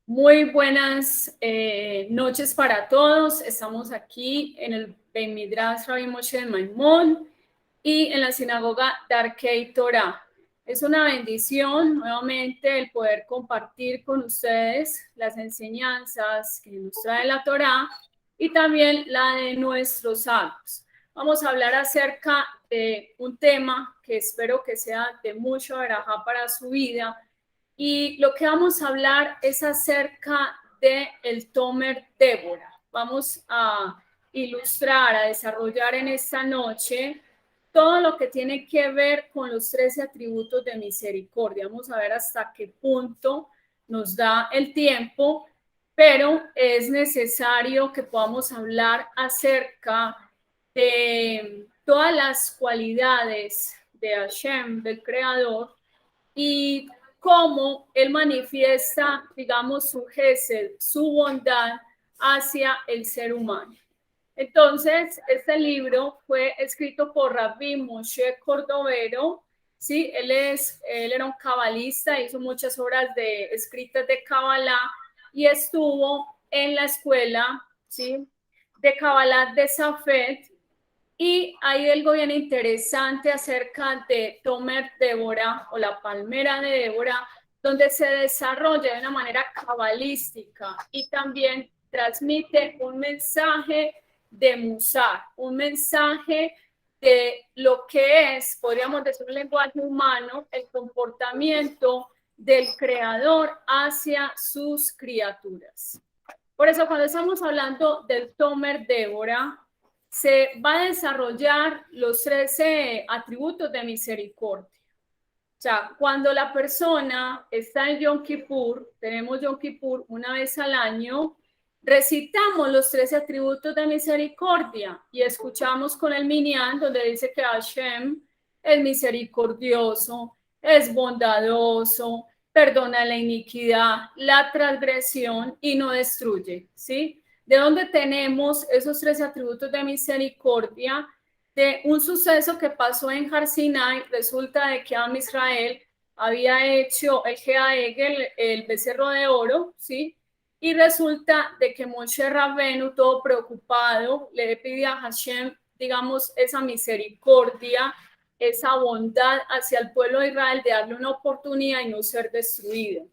Muy buenas noches para todos. Estamos aquí en el Beit Midrash Rabbi Moshe Maimón y en la sinagoga Darkei Torah. Es una bendición nuevamente el poder compartir con ustedes las enseñanzas que nos trae la Torah y también la de nuestros sabios. Vamos a hablar acerca de un tema que espero que sea de mucho verajá para su vida. Y lo que vamos a hablar es acerca del Tomer Débora. Vamos a ilustrar, a desarrollar en esta noche todo lo que tiene que ver con los 13 atributos de misericordia. Vamos a ver hasta qué punto nos da el tiempo, pero es necesario que podamos hablar acerca de todas las cualidades de Hashem, del Creador, y cómo él manifiesta, digamos, su gesed, su bondad hacia el ser humano. Entonces, este libro fue escrito por Rabbi Moshe Cordovero, ¿sí? Él era un cabalista, hizo muchas obras escritas de Kabbalah y estuvo en la escuela, ¿sí?, de Kabbalah de Safed. Y hay algo bien interesante acerca de Tomer Débora o la palmera de Débora, donde se desarrolla de una manera cabalística y también transmite un mensaje de Musar, un mensaje de lo que es, podríamos decir, un lenguaje humano, el comportamiento del creador hacia sus criaturas. Por eso, cuando estamos hablando del Tomer Débora, se va a desarrollar los 13 atributos de misericordia. O sea, cuando la persona está en Yom Kippur, tenemos Yom Kippur una vez al año, recitamos los 13 atributos de misericordia y escuchamos con el Minyan, donde dice que Hashem es misericordioso, es bondadoso, perdona la iniquidad, la transgresión y no destruye, ¿sí? ¿De dónde tenemos esos 13 atributos de misericordia? De un suceso que pasó en Har Sinai. Resulta de que Am Israel había hecho el Geaegel, el becerro de oro, ¿sí? Y resulta de que Moshe Rabbenu, todo preocupado, le pide a Hashem, digamos, esa misericordia, esa bondad hacia el pueblo de Israel, de darle una oportunidad y no ser destruido,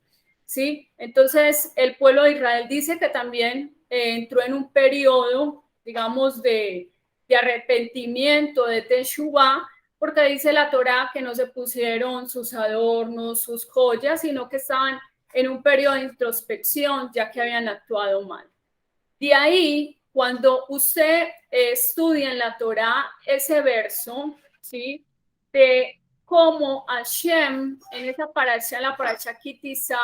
¿sí? Entonces, el pueblo de Israel dice que también entró en un periodo, digamos, de arrepentimiento, de Teshuvah, porque dice la Torá que no se pusieron sus adornos, sus joyas, sino que estaban en un periodo de introspección, ya que habían actuado mal. De ahí, cuando usted estudia en la Torá ese verso, ¿sí?, de cómo Hashem, en esa parasha, la parasha Ki Tisa,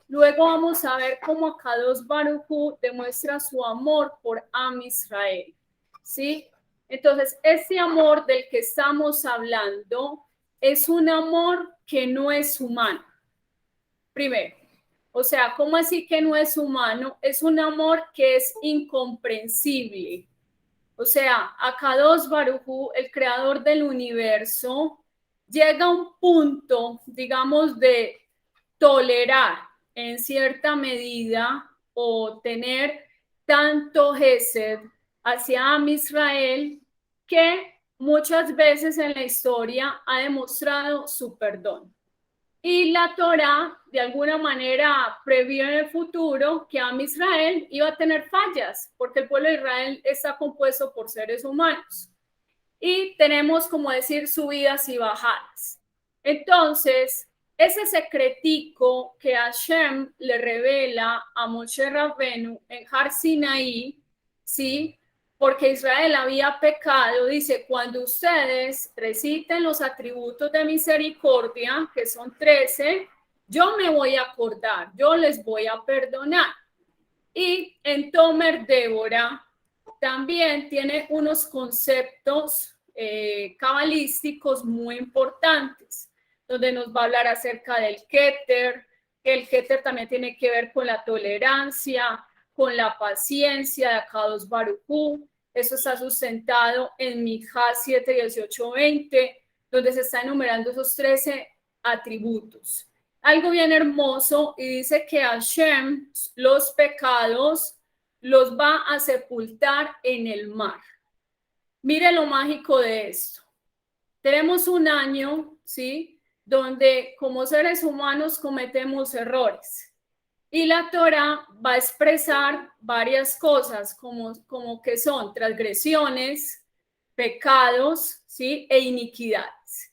luego vamos a ver cómo Kadosh Baruj Hu demuestra su amor por Am Israel, ¿sí? Entonces, ese amor del que estamos hablando es un amor que no es humano. Primero, o sea, ¿cómo así que no es humano? Es un amor que es incomprensible. O sea, Akadosh Baruj Hu, el creador del universo, llega a un punto, digamos, de tolerar en cierta medida o tener tanto gesed hacia Am Israel que muchas veces en la historia ha demostrado su perdón. Y la Torá, de alguna manera, previó en el futuro que Am Israel iba a tener fallas, porque el pueblo de Israel está compuesto por seres humanos. Y tenemos, como decir, subidas y bajadas. Entonces, ese secretico que Hashem le revela a Moshe Rabbenu en Har Sinaí, ¿sí?, porque Israel había pecado, dice, cuando ustedes reciten los atributos de misericordia, que son 13, yo me voy a acordar, yo les voy a perdonar. Y en Tomer Débora también tiene unos conceptos cabalísticos muy importantes, donde nos va a hablar acerca del Keter, que el Keter también tiene que ver con la tolerancia, con la paciencia de Akadosh Baruj Hu. Eso está sustentado en Mijá 7, 18, 20, donde se están enumerando esos 13 atributos. algo bien hermoso y dice que Hashem los pecados los va a sepultar en el mar. Mire lo mágico de esto. Tenemos un año, ¿sí?, donde como seres humanos cometemos errores. Y la Torá va a expresar varias cosas como que son transgresiones, pecados, ¿sí?, e iniquidades.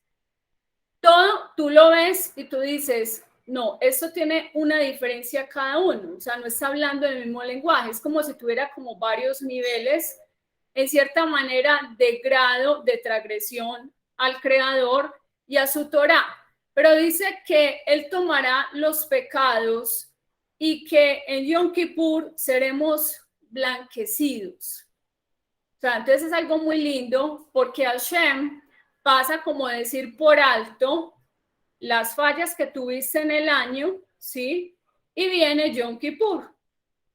Todo tú lo ves y tú dices, no, esto tiene una diferencia cada uno, o sea, no está hablando del mismo lenguaje, es como si tuviera como varios niveles, en cierta manera, de grado de transgresión al Creador y a su Torá. Pero dice que Él tomará los pecados y que en Yom Kippur seremos blanquecidos. O sea, entonces es algo muy lindo porque Hashem pasa como decir por alto las fallas que tuviste en el año, ¿sí? Y viene Yom Kippur.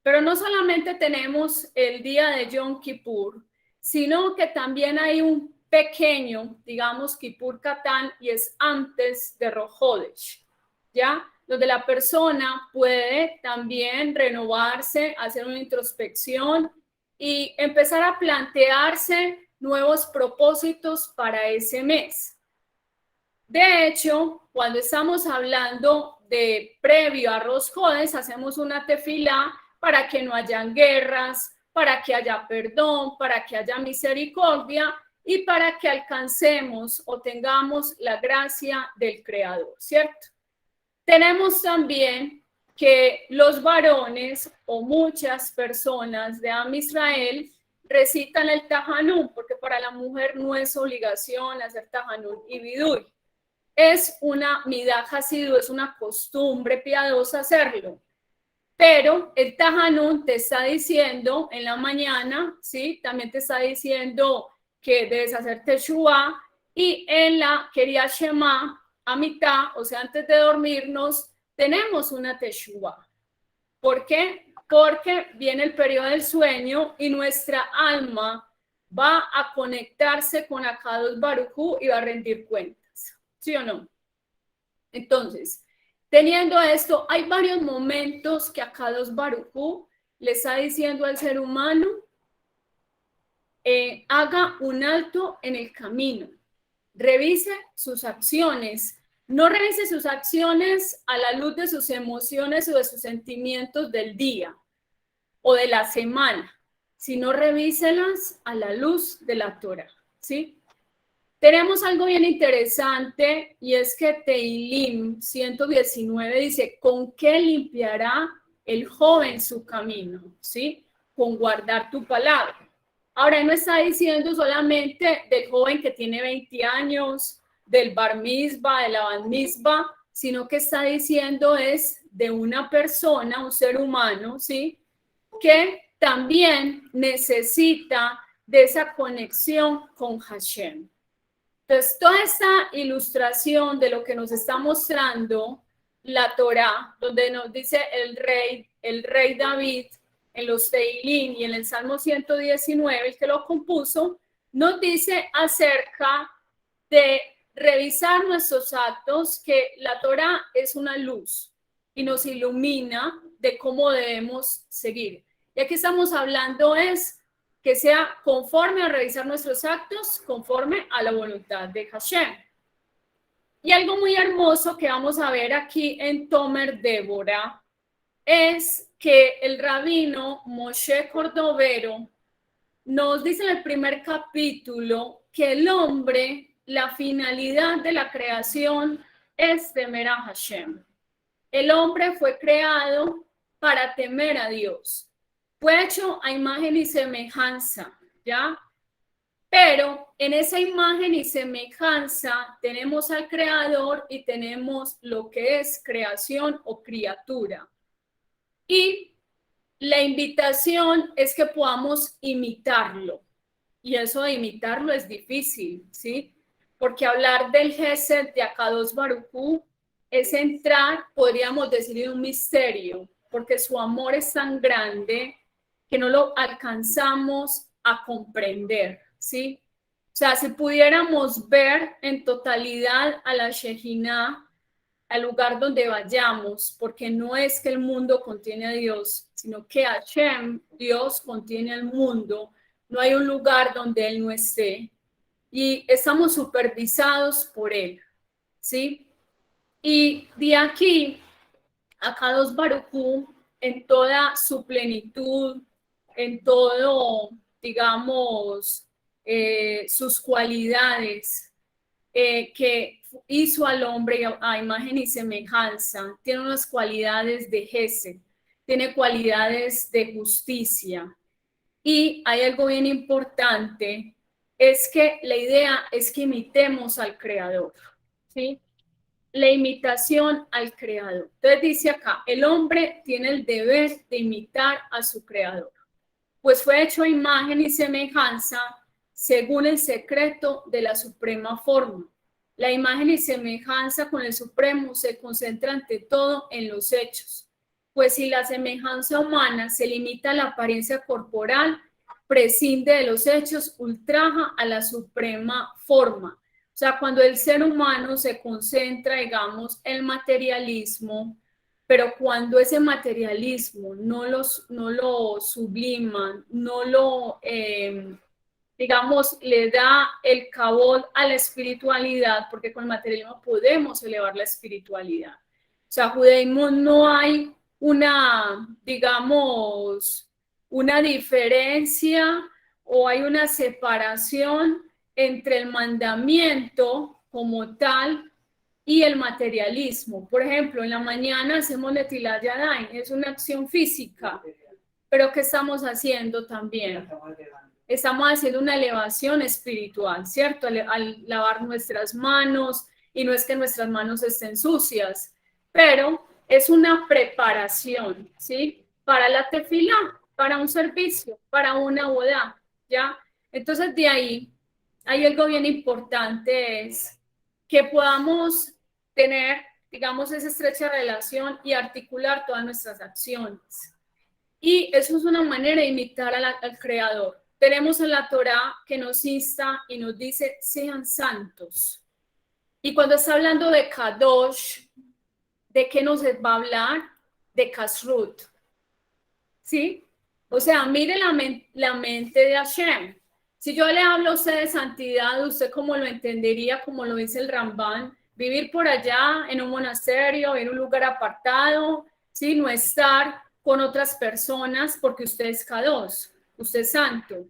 Pero no solamente tenemos el día de Yom Kippur, sino que también hay un pequeño, digamos, Kippur Katán, y es antes de Rosh Hodesh, ¿ya? Donde la persona puede también renovarse, hacer una introspección y empezar a plantearse nuevos propósitos para ese mes. De hecho, cuando estamos hablando de previo a Rosh Hodesh, hacemos una tefilá para que no hayan guerras, para que haya perdón, para que haya misericordia y para que alcancemos o tengamos la gracia del Creador, ¿cierto? Tenemos también que los varones o muchas personas de Am Israel recitan el Tajanún, porque para la mujer no es obligación hacer Tajanún y Vidui. Es una midah hasidú, es una costumbre piadosa hacerlo. Pero el Tajanún te está diciendo en la mañana, ¿sí? También te está diciendo que debes hacer Teshuvá, y en la Kriyat Shema, a mitad, o sea, antes de dormirnos, tenemos una Teshuvá. ¿Por qué? Porque viene el periodo del sueño y nuestra alma va a conectarse con Akadosh Baruj Hu y va a rendir cuentas. ¿Sí o no? Entonces, teniendo esto, hay varios momentos que Akadosh Baruj Hu le está diciendo al ser humano, haga un alto en el camino, revise sus acciones, no revise sus acciones a la luz de sus emociones o de sus sentimientos del día o de la semana, sino revíselas a la luz de la Torá, ¿sí? Tenemos algo bien interesante y es que Tehilim 119 dice, ¿con qué limpiará el joven su camino? ¿Sí? Con guardar tu palabra. Ahora no está diciendo solamente del joven que tiene 20 años, del bar mitzvah, de la bat mitzvah, sino que está diciendo es de una persona, un ser humano, ¿sí? Que también necesita de esa conexión con Hashem. Entonces, toda esta ilustración de lo que nos está mostrando la Torá, donde nos dice el rey David en los Tehilim y en el Salmo 119, el que lo compuso, nos dice acerca de revisar nuestros actos, que la Torá es una luz y nos ilumina de cómo debemos seguir. Y aquí estamos hablando es que sea conforme a revisar nuestros actos, conforme a la voluntad de Hashem. Y algo muy hermoso que vamos a ver aquí en Tomer Débora es que el rabino Moshe Cordovero nos dice en el primer capítulo que el hombre, la finalidad de la creación es temer a Hashem. El hombre fue creado para temer a Dios. Fue hecho a imagen y semejanza, ¿ya? Pero en esa imagen y semejanza tenemos al Creador y tenemos lo que es creación o criatura. Y la invitación es que podamos imitarlo. Y eso de imitarlo es difícil, ¿sí? Porque hablar del Gesed de Akadosh Baruj Hu es entrar, podríamos decir, en un misterio, porque su amor es tan grande que no lo alcanzamos a comprender, ¿sí? O sea, si pudiéramos ver en totalidad a la Shejinah, al lugar donde vayamos, porque no es que el mundo contiene a Dios, sino que Hashem, Dios, contiene al mundo. No hay un lugar donde Él no esté. Y estamos supervisados por Él, ¿sí? Y de aquí a Kadosh Baruj Hu, en toda su plenitud, en todo, digamos, sus cualidades, que hizo al hombre a imagen y semejanza, tiene unas cualidades de Gesed, tiene cualidades de justicia. Y hay algo bien importante, es que la idea es que imitemos al Creador, ¿sí? La imitación al Creador. Entonces dice acá, el hombre tiene el deber de imitar a su Creador, pues fue hecho a imagen y semejanza según el secreto de la suprema forma. La imagen y semejanza con el Supremo se concentra ante todo en los hechos, pues si la semejanza humana se limita a la apariencia corporal, prescinde de los hechos, ultraja a la suprema forma. O sea, cuando el ser humano se concentra, digamos, en el materialismo, pero cuando ese materialismo no lo subliman, no lo, digamos, le da el cabot a la espiritualidad, porque con el materialismo podemos elevar la espiritualidad. O sea, judaísmo no hay una, digamos, una diferencia o hay una separación entre el mandamiento como tal y el materialismo. Por ejemplo, en la mañana hacemos Netilat Yadayim, es una acción física, pero ¿qué estamos haciendo también? Estamos haciendo una elevación espiritual, ¿cierto? Al lavar nuestras manos, y no es que nuestras manos estén sucias, pero es una preparación, ¿sí? Para la tefilá, para un servicio, para una boda, ¿ya? Entonces de ahí hay algo bien importante, es que podamos tener, digamos, esa estrecha relación y articular todas nuestras acciones. Y eso es una manera de imitar al Creador. Tenemos en la Torá que nos insta y nos dice, sean santos. Y cuando está hablando de Kadosh, ¿de qué nos va a hablar? De Kashrut. ¿Sí? O sea, mire la mente de Hashem. Si yo le hablo a usted de santidad, ¿usted cómo lo entendería? Como lo dice el Rambán, vivir por allá en un monasterio, en un lugar apartado, ¿sí? No estar con otras personas porque usted es Kadosh, usted es santo.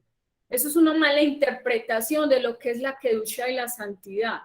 Eso es una mala interpretación de lo que es la Kedusha y la santidad,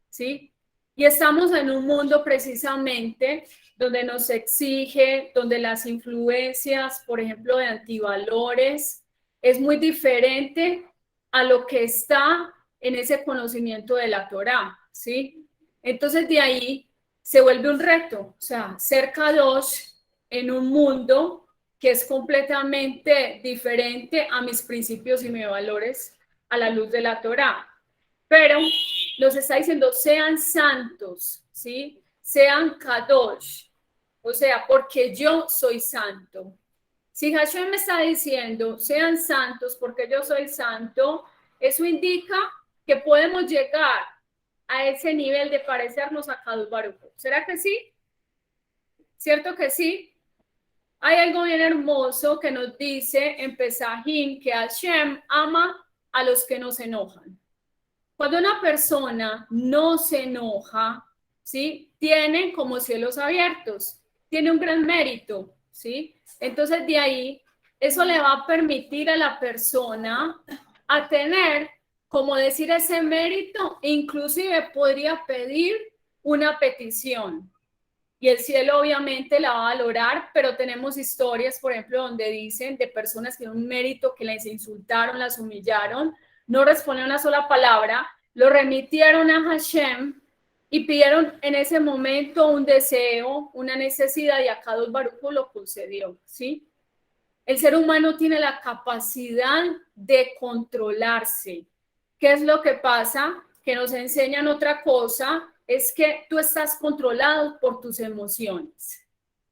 ¿sí? Y estamos en un mundo precisamente donde nos exige, donde las influencias, por ejemplo, de antivalores, es muy diferente a lo que está en ese conocimiento de la Torá, ¿sí? Entonces de ahí se vuelve un reto, o sea, ser Kadosh en un mundo que es completamente diferente a mis principios y mis valores a la luz de la Torá. Pero nos está diciendo, sean santos, ¿sí? Sean Kadosh, o sea, porque yo soy santo. Si Hashem me está diciendo, sean santos porque yo soy santo, eso indica que podemos llegar a ese nivel de parecernos a Kadosh Baruj Hu. ¿Será que sí? ¿Cierto que sí? Hay algo bien hermoso que nos dice en Pesajim que Hashem ama a los que no se enojan. Cuando una persona no se enoja, ¿sí? Tiene como cielos abiertos, tiene un gran mérito, ¿sí? Entonces de ahí, eso le va a permitir a la persona a tener, como decir, ese mérito, inclusive podría pedir una petición. Y el cielo obviamente la va a valorar, pero tenemos historias, por ejemplo, donde dicen de personas que tienen un mérito, que les insultaron, las humillaron, no respondieron una sola palabra, lo remitieron a Hashem y pidieron en ese momento un deseo, una necesidad, y a Kadosh Baruj Hu lo concedió, ¿sí? El ser humano tiene la capacidad de controlarse. ¿Qué es lo que pasa? Que nos enseñan otra cosa, es que tú estás controlado por tus emociones,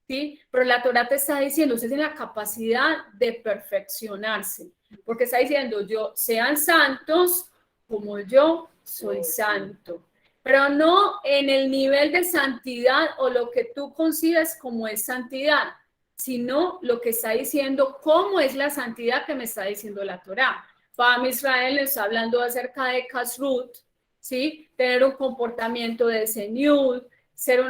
¿sí? Pero la Torá te está diciendo, usted tiene la capacidad de perfeccionarse, porque está diciendo, sean santos como yo soy santo. pero no en el nivel de santidad o lo que tú concibes como es santidad, sino lo que está diciendo, cómo es la santidad que me está diciendo la Torá. Pam Israel está hablando acerca de kashrut, ¿sí? Tener un comportamiento de señud, ser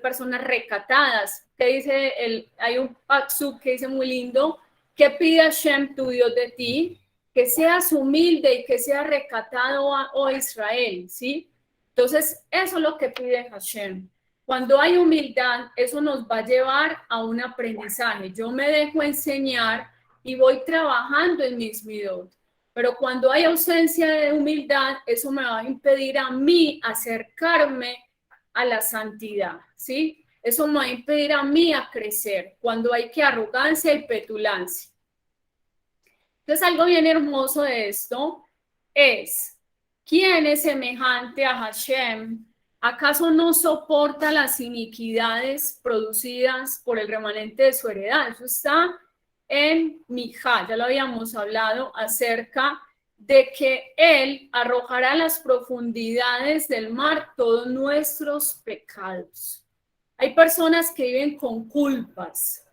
personas recatadas. Que dice hay un pasuk que dice muy lindo, que pida Hashem, tu Dios, de ti, que seas humilde y que seas recatado, oh Israel, ¿sí? Entonces, eso es lo que pide Hashem. Cuando hay humildad, eso nos va a llevar a un aprendizaje. Yo me dejo enseñar y voy trabajando en mis midot. Pero cuando hay ausencia de humildad, eso me va a impedir a mí acercarme a la santidad, ¿sí? Eso me va a impedir a mí a crecer cuando hay que arrogancia y petulancia. Entonces, algo bien hermoso de esto es, ¿quién es semejante a Hashem? ¿Acaso no soporta las iniquidades producidas por el remanente de su heredad? Eso está en Mijá, ya lo habíamos hablado acerca de que Él arrojará a las profundidades del mar todos nuestros pecados. Hay personas que viven con culpas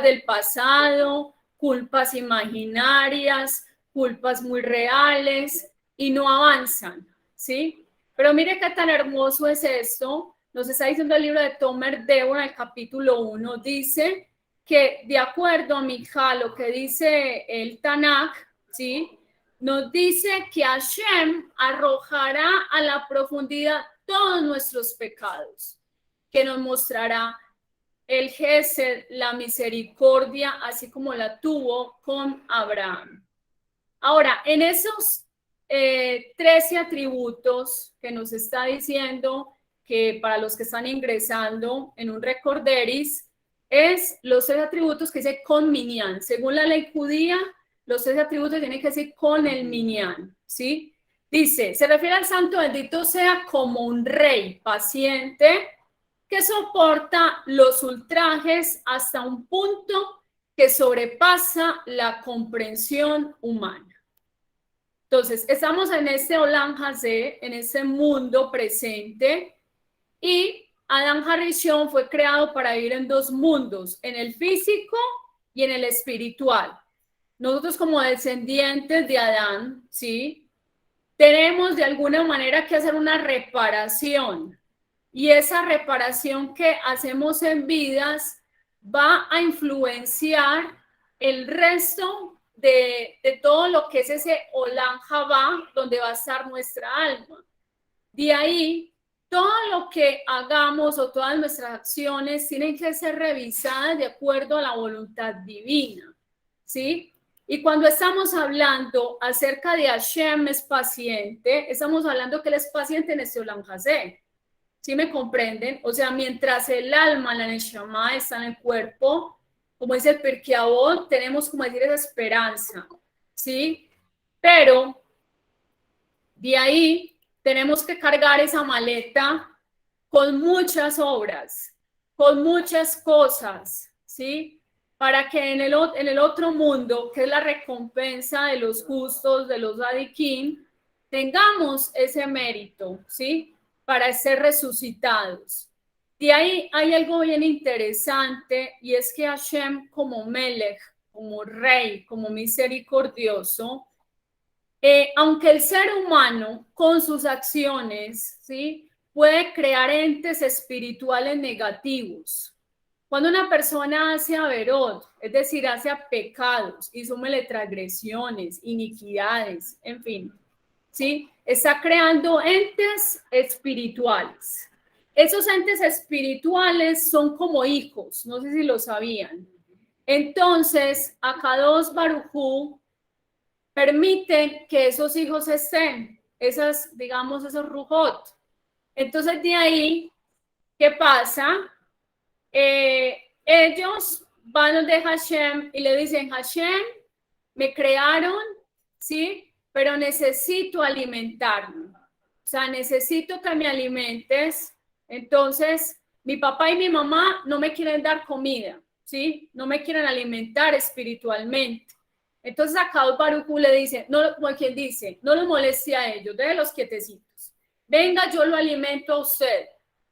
del pasado, culpas imaginarias, culpas muy reales y no avanzan, ¿sí? Pero mire qué tan hermoso es esto. Nos está diciendo el libro de Tomer Deborah, el capítulo 1, dice que de acuerdo a Mijá, lo que dice el Tanaj, ¿sí? Nos dice que Hashem arrojará a la profundidad todos nuestros pecados, que nos mostrará el Gesed, la misericordia, así como la tuvo con Abraham. Ahora, en esos 13 atributos que nos está diciendo, que para los que están ingresando en un recorderis, es los 3 atributos que dice con minyan. Según la ley judía, los 3 atributos tienen que decir con el minyan, ¿sí? Dice, se refiere al santo bendito sea como un rey paciente que soporta los ultrajes hasta un punto que sobrepasa la comprensión humana. Entonces, estamos en este Olam Hazé, en este mundo presente, y Adán Harishon fue creado para vivir en 2 mundos, en el físico y en el espiritual. Nosotros como descendientes de Adán, ¿sí? Tenemos de alguna manera que hacer una reparación, y esa reparación que hacemos en vidas va a influenciar el resto de todo lo que es ese Olam Jabá, donde va a estar nuestra alma. De ahí, todo lo que hagamos o todas nuestras acciones tienen que ser revisadas de acuerdo a la voluntad divina, ¿sí? Y cuando estamos hablando acerca de Hashem es paciente, estamos hablando que Él es paciente en este Olam Hazé. ¿Sí me comprenden? O sea, mientras el alma, la neshama, está en el cuerpo, como dice el Pirkei Avot, tenemos, como decir, esa esperanza, ¿sí? Pero de ahí tenemos que cargar esa maleta con muchas obras, con muchas cosas, ¿sí? Para que en el otro mundo, que es la recompensa de los justos, de los tzadikim, tengamos ese mérito, ¿sí? Para ser resucitados. De ahí hay algo bien interesante, y es que Hashem como Melech, como Rey, como misericordioso, aunque el ser humano con sus acciones, ¿sí? Puede crear entes espirituales negativos. Cuando una persona hace averot, es decir, hace pecados, y súmele transgresiones, iniquidades, en fin, ¿sí? Está creando entes espirituales. Esos entes espirituales son como hijos, no sé si lo sabían. Entonces, Akadosh Baruj Hu permite que esos hijos estén, esas, digamos, esos rujot. Entonces, de ahí, ¿qué pasa? Ellos van donde Hashem y le dicen, Hashem, me crearon, ¿sí? Pero necesito alimentarme. O sea, necesito que me alimentes. Entonces, mi papá y mi mamá no me quieren dar comida, ¿sí? No me quieren alimentar espiritualmente. Entonces, a Akadosh Baruj Hu le dice, no, como quien dice, no los moleste a ellos, déjenlos quietecitos. venga, yo lo alimento a usted.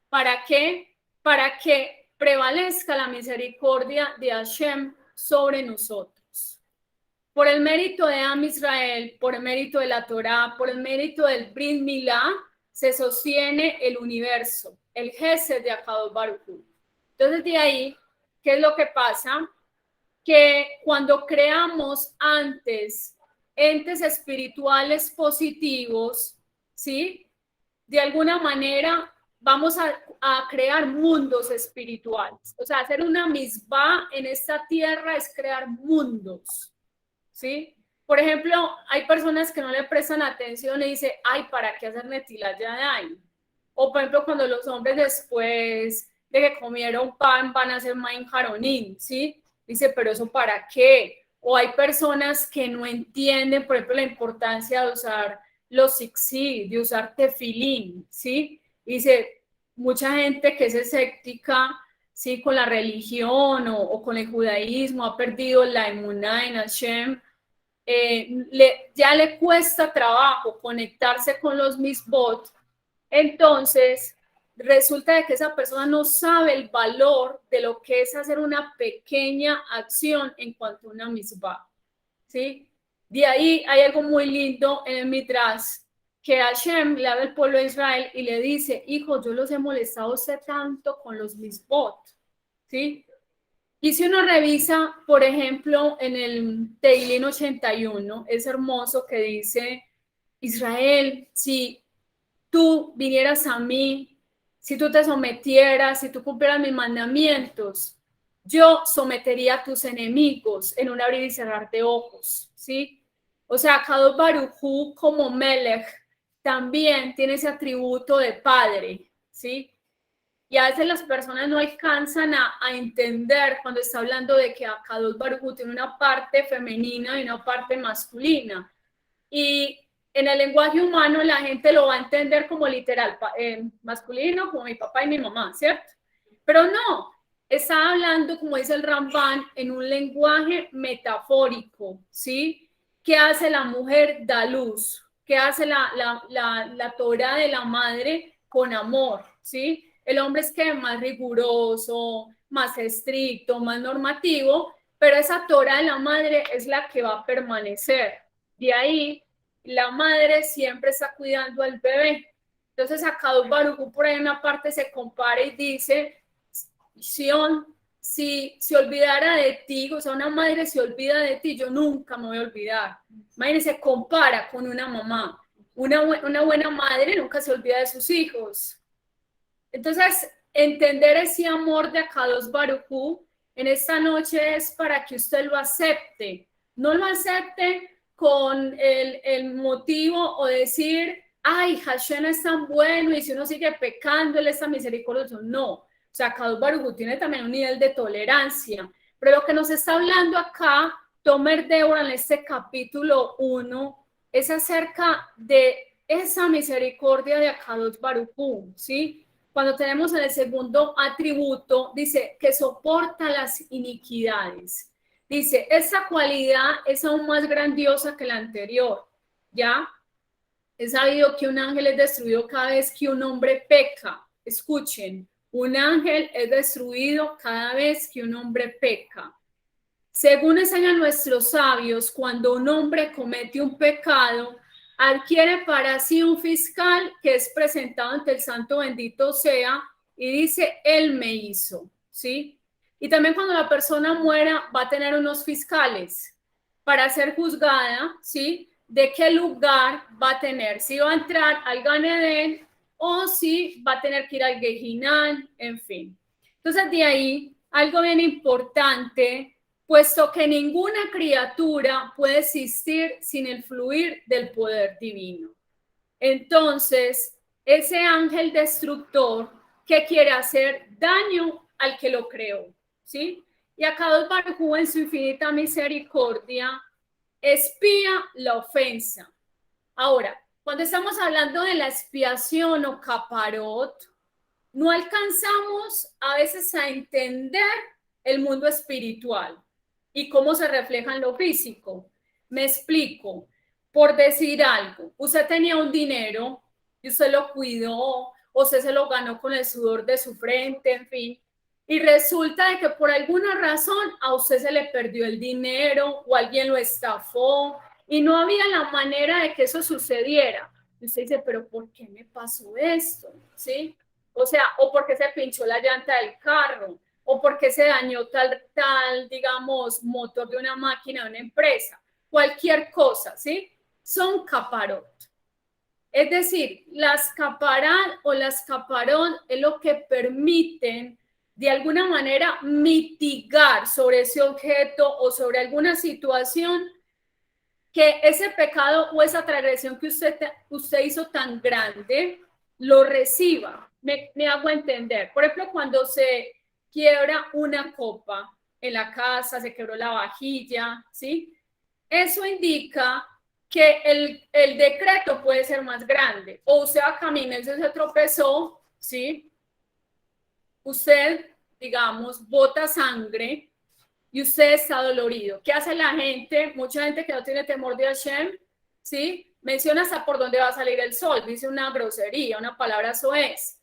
¿Para qué? Para que prevalezca la misericordia de Hashem sobre nosotros. Por el mérito de Am Israel, por el mérito de la Torá, por el mérito del Brit Milá, se sostiene el universo, el Gesed de Akadosh Baruj Hu. Entonces, de ahí, ¿qué es lo que pasa? Que cuando creamos antes entes espirituales positivos, ¿sí? De alguna manera vamos a crear mundos espirituales. O sea, hacer una misbah en esta tierra es crear mundos, ¿sí? Por ejemplo, hay personas que no le prestan atención y dicen, ay, ¿para qué hacer Netilat Yadayim? O por ejemplo, cuando los hombres después de que comieron pan van a hacer Maim Haronim, ¿sí? Dice, pero ¿eso para qué? O hay personas que no entienden, por ejemplo, la importancia de usar los tzitzit, de usar tefilín, ¿sí? Dice, mucha gente que es escéptica, ¿sí? Con la religión o con el judaísmo, ha perdido la emuná en Hashem, ya le cuesta trabajo conectarse con los misbot, entonces resulta de que esa persona no sabe el valor de lo que es hacer una pequeña acción en cuanto a una misbah, ¿sí? De ahí hay algo muy lindo en el Midrash, que Hashem le habla al pueblo de Israel y le dice, hijo, yo los he molestado a usted tanto con los misbot, ¿sí? Y si uno revisa, por ejemplo, en el Teilín 81, es hermoso que dice, Israel, si tú vinieras a mí, si tú te sometieras, si tú cumplieras mis mandamientos, yo sometería a tus enemigos en un abrir y cerrar de ojos, ¿sí? O sea, Kadosh Baruj Hu como Melech también tiene ese atributo de padre, ¿sí? Y a veces las personas no alcanzan a entender cuando está hablando de que Kadosh Baruj Hu tiene una parte femenina y una parte masculina. Y en el lenguaje humano la gente lo va a entender como literal, masculino, como mi papá y mi mamá, ¿cierto? Pero no, está hablando, como dice el Ramban, en un lenguaje metafórico, ¿sí? ¿Qué hace la mujer? Da luz. ¿Qué hace la Torah de la madre? Con amor, ¿sí? El hombre es que más riguroso, más estricto, más normativo, pero esa Torah de la madre es la que va a permanecer. De ahí, la madre siempre está cuidando al bebé. Entonces, a Kadosh Baruj Hu por ahí en una parte se compara y dice, Sion, si se olvidara de ti, o sea, una madre se olvida de ti, yo nunca me voy a olvidar. Imagínense, compara con una mamá. Una buena madre nunca se olvida de sus hijos. Entonces, entender ese amor de Akadosh Baruj Hu en esta noche es para que usted lo acepte. No lo acepte con el motivo o decir, ay, Hashem es tan bueno y si uno sigue pecando, él es tan misericordioso. No. O sea, Akadosh Baruj Hu tiene también un nivel de tolerancia. Pero lo que nos está hablando acá, Tomer Débora, en este capítulo 1, es acerca de esa misericordia de Akadosh Baruj Hu, ¿sí? Cuando tenemos en el segundo atributo, dice que soporta las iniquidades. Dice, esa cualidad es aún más grandiosa que la anterior, ¿ya? Es sabido que un ángel es destruido cada vez que un hombre peca. Escuchen, un ángel es destruido cada vez que un hombre peca. Según enseñan nuestros sabios, cuando un hombre comete un pecado, adquiere para sí un fiscal que es presentado ante el santo bendito sea y dice, él me hizo, ¿sí? Y también cuando la persona muera va a tener unos fiscales para ser juzgada, ¿sí? De qué lugar va a tener, si va a entrar al Gan Edén o si va a tener que ir al Gejinán, en fin. Entonces de ahí, algo bien importante, puesto que ninguna criatura puede existir sin el fluir del poder divino. Entonces, ese ángel destructor que quiere hacer daño al que lo creó, ¿sí? Y Akadosh Baruj Hu en su infinita misericordia expía la ofensa. Ahora, cuando estamos hablando de la expiación o caparot, no alcanzamos a veces a entender el mundo espiritual y cómo se refleja en lo físico. Me explico. Por decir algo, usted tenía un dinero y usted lo cuidó, o usted se lo ganó con el sudor de su frente, en fin. Y resulta de que por alguna razón a usted se le perdió el dinero o alguien lo estafó y no había la manera de que eso sucediera. Y usted dice, pero ¿por qué me pasó esto? ¿Sí? O sea, o porque se pinchó la llanta del carro, o porque se dañó tal, digamos, motor de una máquina de una empresa. Cualquier cosa, ¿sí? Son caparot. Es decir, las caparán o las caparón es lo que permiten de alguna manera mitigar sobre ese objeto o sobre alguna situación que ese pecado o esa transgresión que usted hizo tan grande lo reciba. Me hago entender. Por ejemplo, cuando se quiebra una copa en la casa, se quebró la vajilla, ¿sí? Eso indica que el decreto puede ser más grande. O usted va a caminar y se tropezó, ¿sí? Usted, digamos, bota sangre y usted está dolorido. ¿Qué hace la gente? Mucha gente que no tiene temor de Hashem, ¿sí? Menciona hasta por dónde va a salir el sol, dice una grosería, una palabra soez.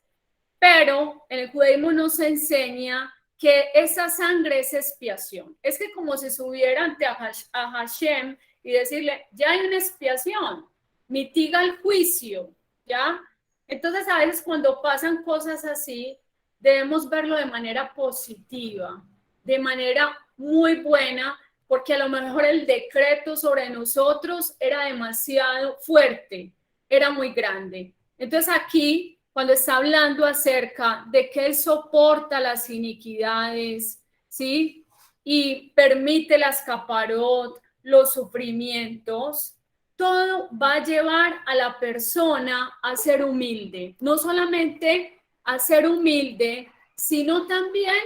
Pero en el judaísmo nos enseña que esa sangre es expiación. Es que como si subiera ante a Hashem y decirle, ya hay una expiación, mitiga el juicio, ¿ya? Entonces a veces cuando pasan cosas así, debemos verlo de manera positiva, de manera muy buena, porque a lo mejor el decreto sobre nosotros era demasiado fuerte, era muy grande. Entonces aquí, cuando está hablando acerca de que Él soporta las iniquidades, ¿sí? Y permite las caparot, los sufrimientos, todo va a llevar a la persona a ser humilde, no solamente a ser humilde, sino también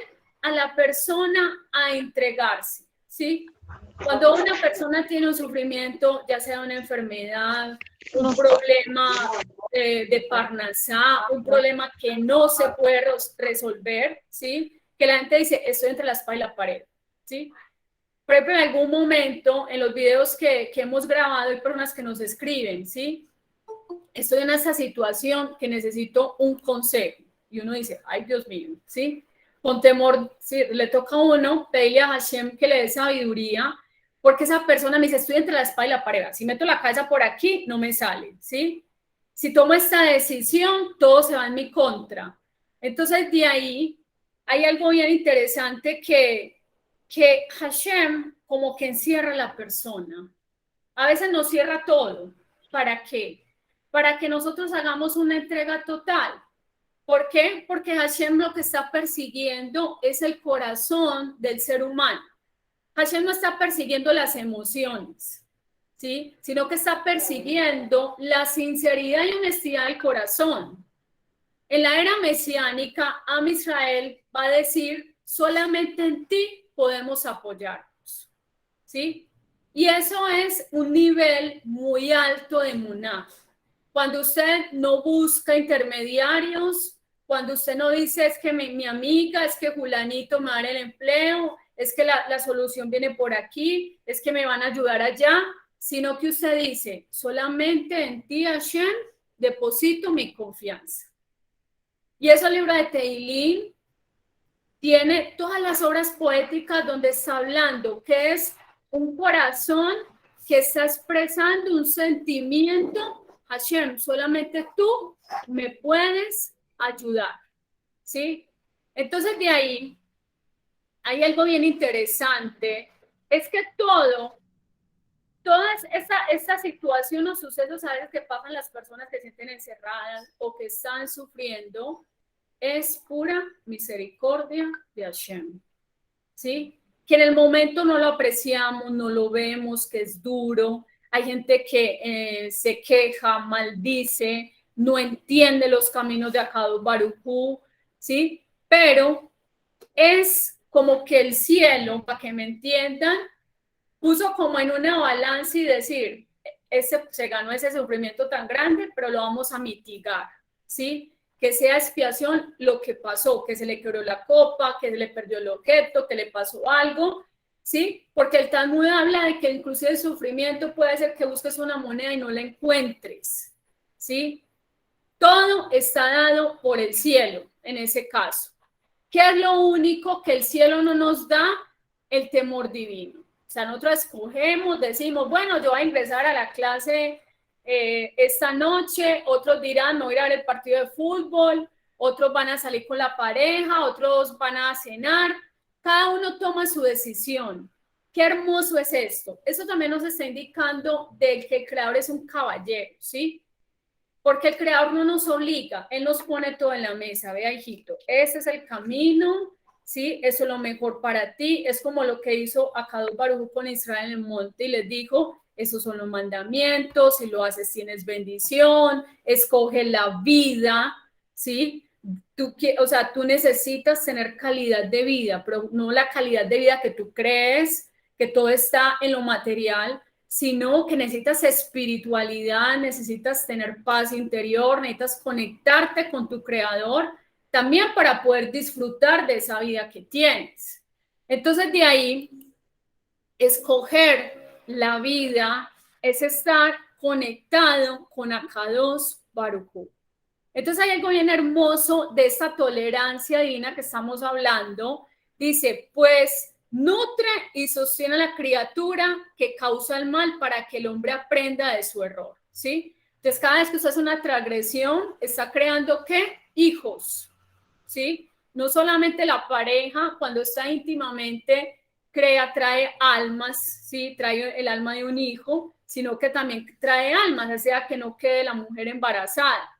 a la persona a entregarse, ¿sí? Cuando una persona tiene un sufrimiento, ya sea una enfermedad, un problema de parnasá, un problema que no se puede resolver, ¿sí? Que la gente dice, estoy entre la espada y la pared, ¿sí? Por ejemplo, en algún momento, en los videos que hemos grabado, hay personas que nos escriben, ¿sí? Estoy en esa situación que necesito un consejo. Y uno dice, ay, Dios mío, ¿sí? Con temor, ¿sí? Le toca a uno pedirle a Hashem que le dé sabiduría, porque esa persona me dice, estoy entre la espada y la pared. Si meto la cabeza por aquí, no me sale, ¿sí? Si tomo esta decisión, todo se va en mi contra. Entonces, de ahí hay algo bien interesante que Hashem como que encierra a la persona. A veces nos cierra todo. ¿Para qué? Para que nosotros hagamos una entrega total. ¿Por qué? Porque Hashem lo que está persiguiendo es el corazón del ser humano. Hashem no está persiguiendo las emociones, ¿sí? Sino que está persiguiendo la sinceridad y honestidad del corazón. En la era mesiánica, Am Israel va a decir, solamente en ti podemos apoyarnos, ¿sí? Y eso es un nivel muy alto de emuná. Cuando usted no busca intermediarios, cuando usted no dice es que mi amiga, es que Julanito me va a dar el empleo, es que la solución viene por aquí, es que me van a ayudar allá, sino que usted dice, solamente en ti, Hashem, deposito mi confianza. Y ese libro de Teilín tiene todas las obras poéticas donde está hablando que es un corazón que está expresando un sentimiento. Hashem, solamente tú me puedes ayudar, ¿sí? Entonces de ahí hay algo bien interesante, es que toda esta situación o sucesos a veces que pasan las personas que se sienten encerradas o que están sufriendo, es pura misericordia de Hashem, ¿sí? Que en el momento no lo apreciamos, no lo vemos, que es duro. Hay gente que se queja, maldice, no entiende los caminos de Akadosh Baruj Hu, ¿sí? Pero es como que el cielo, para que me entiendan, puso como en una balanza y decir, se ganó ese sufrimiento tan grande, pero lo vamos a mitigar, ¿sí? Que sea expiación lo que pasó, que se le quebró la copa, que se le perdió el objeto, que le pasó algo, ¿sí? Porque el Talmud habla de que inclusive el sufrimiento puede ser que busques una moneda y no la encuentres, ¿sí? Todo está dado por el cielo, en ese caso. ¿Qué es lo único que el cielo no nos da? El temor divino. O sea, nosotros escogemos, decimos, bueno, yo voy a ingresar a la clase esta noche, otros dirán, no voy a ir a ver el partido de fútbol, otros van a salir con la pareja, otros van a cenar. Cada uno toma su decisión. Qué hermoso es esto. Eso también nos está indicando de que el Creador es un caballero, ¿sí? Porque el Creador no nos obliga, Él nos pone todo en la mesa. Vea, hijito, ese es el camino, ¿sí? Eso es lo mejor para ti. Es como lo que hizo Akadosh Baruj Hu con Israel en el monte y les dijo, esos son los mandamientos, si lo haces tienes bendición, escoge la vida, ¿sí? Tú necesitas tener calidad de vida, pero no la calidad de vida que tú crees, que todo está en lo material, sino que necesitas espiritualidad, necesitas tener paz interior, necesitas conectarte con tu creador, también para poder disfrutar de esa vida que tienes. Entonces de ahí, escoger la vida es estar conectado con Akadosh Baruj Hu. Entonces hay algo bien hermoso de esta tolerancia divina que estamos hablando. Dice, pues nutre y sostiene a la criatura que causa el mal para que el hombre aprenda de su error, ¿sí? Entonces cada vez que usted hace una transgresión, está creando, ¿qué? Hijos, ¿sí? No solamente la pareja, cuando está íntimamente, trae almas, ¿sí? Trae el alma de un hijo, sino que también trae almas, o sea, que no quede la mujer embarazada.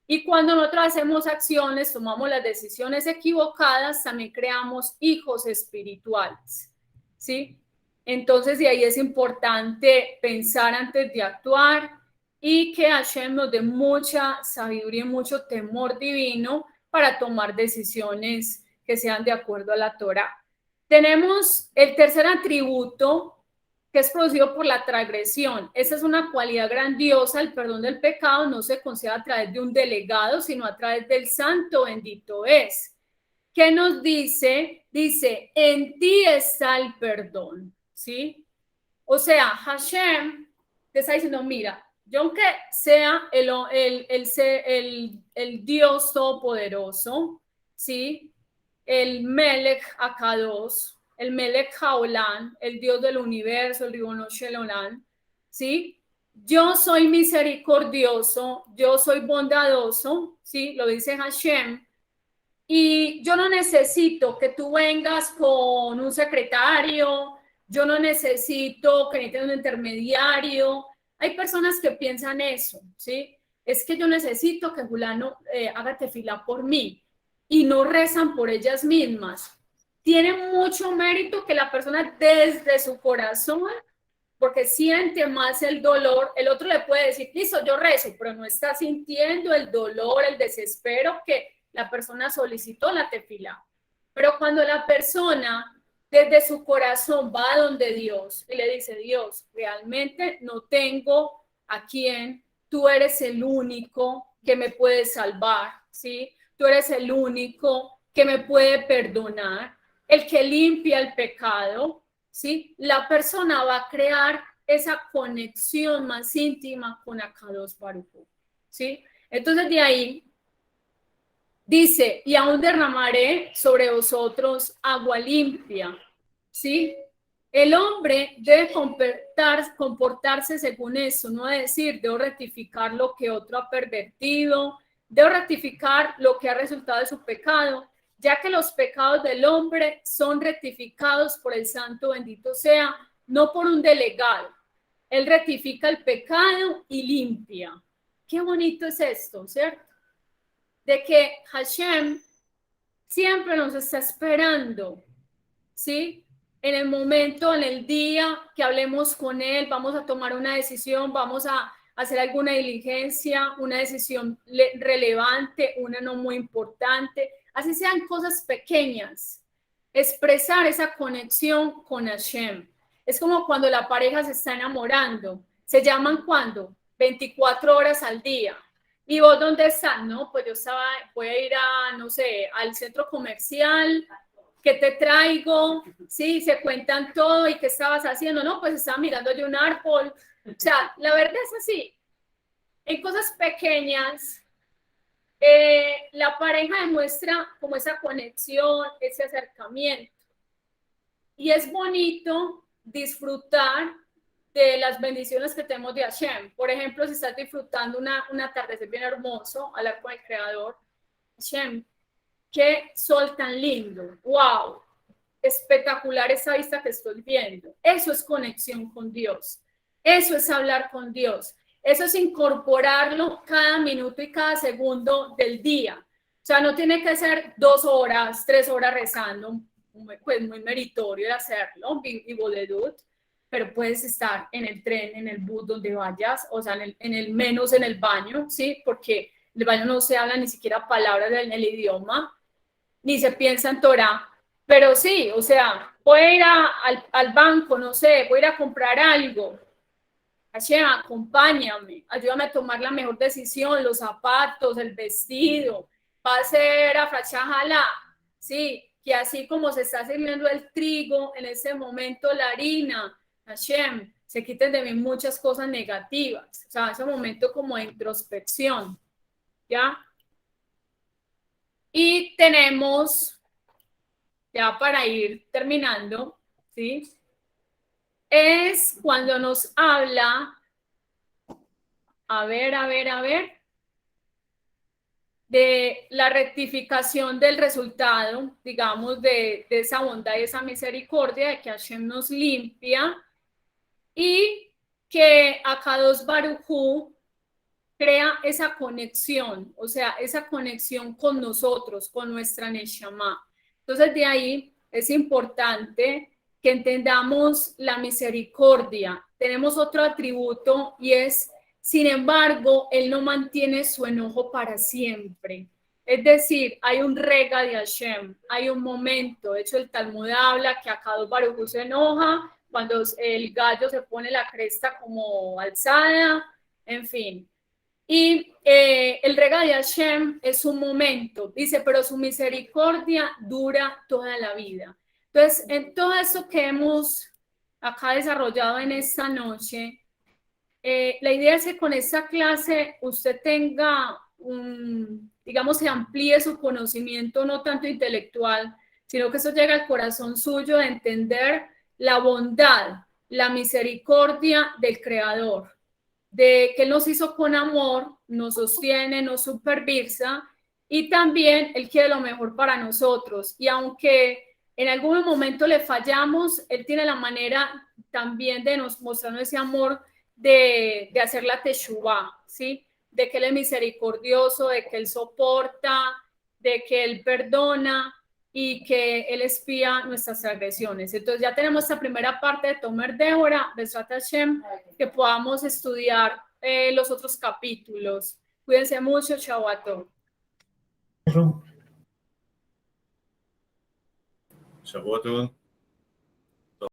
Y cuando nosotros hacemos acciones, tomamos las decisiones equivocadas, también creamos hijos espirituales, ¿sí? Entonces, de ahí es importante pensar antes de actuar y que Hashem nos dé mucha sabiduría y mucho temor divino para tomar decisiones que sean de acuerdo a la Torá. Tenemos el tercer atributo, que es producido por la transgresión. Esa es una cualidad grandiosa. El perdón del pecado no se concede a través de un delegado, sino a través del santo bendito es. ¿Qué nos dice? Dice, en ti está el perdón, ¿sí? O sea, Hashem te está diciendo, mira, yo aunque sea el Dios todopoderoso, ¿sí? El Melech Akadosh, el Melech Haolam, el Dios del universo, el Ribono Shel Olam, ¿sí? Yo soy misericordioso, yo soy bondadoso, ¿sí? Lo dice Hashem. Y yo no necesito que tú vengas con un secretario, yo no necesito que necesiten un intermediario. Hay personas que piensan eso, ¿sí? Es que yo necesito que fulano haga tefilá por mí y no rezan por ellas mismas. Tiene mucho mérito que la persona desde su corazón, porque siente más el dolor, el otro le puede decir, listo, yo rezo, pero no está sintiendo el dolor, el desespero que la persona solicitó la tefilá. Pero cuando la persona desde su corazón va a donde Dios y le dice, Dios, realmente no tengo a quién, tú eres el único que me puede salvar, ¿sí? Tú eres el único que me puede perdonar, el que limpia el pecado, ¿sí? La persona va a crear esa conexión más íntima con Akadosh Baruj Hu, ¿sí? Entonces de ahí dice, y aún derramaré sobre vosotros agua limpia, ¿sí? El hombre debe comportarse según eso, no decir, debo rectificar lo que otro ha pervertido, debo rectificar lo que ha resultado de su pecado, ya que los pecados del hombre son rectificados por el santo bendito sea, no por un delegado. Él rectifica el pecado y limpia. Qué bonito es esto, ¿cierto? De que Hashem siempre nos está esperando, ¿sí? En el momento, en el día que hablemos con Él, vamos a tomar una decisión, vamos a hacer alguna diligencia, una decisión relevante, una no muy importante, así sean cosas pequeñas, expresar esa conexión con Hashem. Es como cuando la pareja se está enamorando, se llaman ¿cuándo? 24 horas al día. ¿Y vos dónde estás? No, pues yo voy a ir a, no sé, al centro comercial, ¿qué te traigo? Sí, se cuentan todo, ¿y qué estabas haciendo? No, pues estaba mirando de un árbol. O sea, la verdad es así. En cosas pequeñas, la pareja demuestra como esa conexión, ese acercamiento. Y es bonito disfrutar de las bendiciones que tenemos de Hashem. Por ejemplo, si estás disfrutando un atardecer bien hermoso, hablar con el Creador, Hashem, qué sol tan lindo, wow, espectacular esa vista que estoy viendo. Eso es conexión con Dios, eso es hablar con Dios, eso es incorporarlo cada minuto y cada segundo del día. O sea, no tiene que ser 2 horas, 3 horas rezando, pues muy meritorio de hacerlo, y boledut, pero puedes estar en el tren, en el bus, donde vayas, o sea, menos en el baño, ¿sí? Porque en el baño no se habla ni siquiera palabras en el idioma, ni se piensa en Torah, pero sí, o sea, voy a ir al banco, no sé, voy a ir a comprar algo. Hashem, acompáñame, ayúdame a tomar la mejor decisión, los zapatos, el vestido, va a ser a Frachajala, sí, que así como se está sirviendo el trigo, en ese momento la harina, Hashem, se quiten de mí muchas cosas negativas, o sea, ese momento como de introspección, ¿ya? Y tenemos, ya para ir terminando, ¿sí? Es cuando nos habla, a ver, de la rectificación del resultado, digamos, de esa bondad y esa misericordia, de que Hashem nos limpia y que Akadosh Baruj Hu crea esa conexión, o sea, esa conexión con nosotros, con nuestra Neshama. Entonces, de ahí es importante que entendamos la misericordia. Tenemos otro atributo y es, sin embargo, Él no mantiene su enojo para siempre. Es decir, hay un rega de Hashem, hay un momento. De hecho, el Talmud habla que Akadosh Baruj Hu se enoja cuando el gallo se pone la cresta como alzada, en fin. Y el regalo de Hashem es un momento, dice, pero su misericordia dura toda la vida. Entonces, en todo eso que hemos acá desarrollado en esta noche, la idea es que con esta clase usted tenga digamos, se amplíe su conocimiento, no tanto intelectual, sino que eso llegue al corazón suyo de entender la bondad, la misericordia del Creador, de que Él nos hizo con amor, nos sostiene, nos supervisa y también Él quiere lo mejor para nosotros. Y aunque en algún momento le fallamos, Él tiene la manera también de nos mostrarnos ese amor de hacer la teshuvah, ¿sí? De que Él es misericordioso, de que Él soporta, de que Él perdona y que Él espía nuestras agresiones. Entonces ya tenemos esta primera parte de Tomer Débora, Besrat Hashem, que podamos estudiar los otros capítulos. Cuídense mucho, Shavuot. Shavuot.